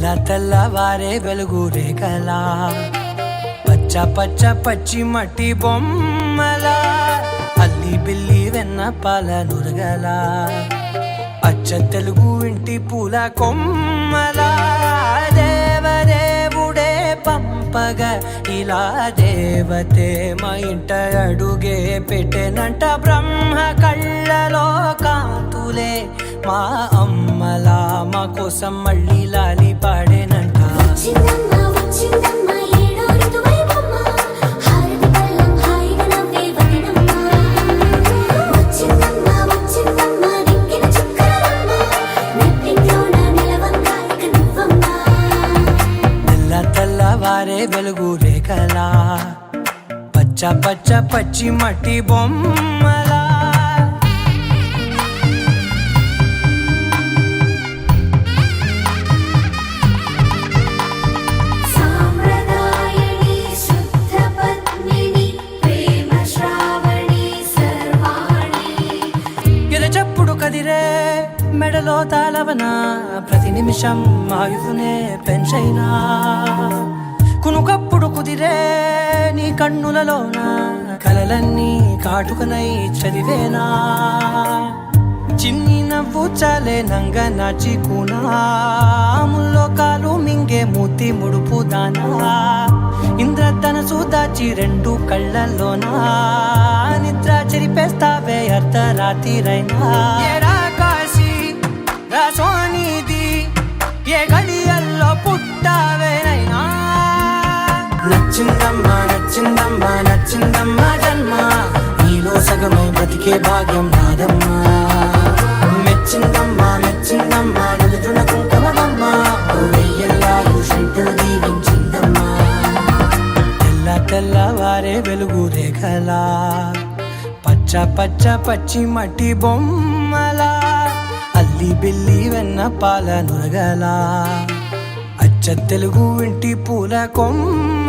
తెల్లవారే వెలుగు రేఖలా పచ్చ పచ్చ పచ్చి మట్టి బొమ్మలా అల్లి బిల్లి వెన్న పాల నురగలా అచ్చ తెలుగు ఇంటి పూల కొమ్మలా దేవదేవుడే పంపగా ఇలా దేవతే మా ఇంట అడుగే పెట్టెనంట బ్రహ్మ కళ్ళలో కాంతులే మా అమ్మలా మా కోసం మళ్ళీ లాలి పాడేనంట. తెల్లవారే వెలుగు రేఖలా పచ్చ పచ్చ పచ్చి మట్టి బొమ్మలా ఎరచప్పుడు కదిరే మెడలో తాళవన ప్రతి నిమిషం ఆయుధునే పెంచైనా కునుకప్పుడు కుదిరే నీ కన్నులలోన కలలన్నీ కాటుకనై చదివేనా చిన్ని నవ్వు చాలే నంగ నాచి కూనాముల్లో కాలు మింగే మూతి ముడుపు దానా ఇంద్రధనసు దాచి రెండు కళ్ళల్లోనా నిద్ర చెరిపేస్తావే అర్ధరాత్రిరైనా సోనిది ఏ గడియల్లో పుట్టావేనైనా నచ్చిందమ్మా నచ్చిందమ్మా నచ్చిందమ్మా జన్మ నీలో సగమై బతికే భాగ్యం నాదమ్మా మెచ్చిందమ్మా మెచ్చిందమ్మా నిలుచున కుంకుమమ్మా వెయ్యల్లాలు శంకులు దీవించిందమ్మా. తెల్లవారే వెలుగు రేఖలా పచ్చ పచ్చ పచ్చి మట్టి బొమ్మలా అల్లి బిల్లి వెన్న పాల నురగలా అచ్చ తెలుగు ఇంటి పూల కొమ్మ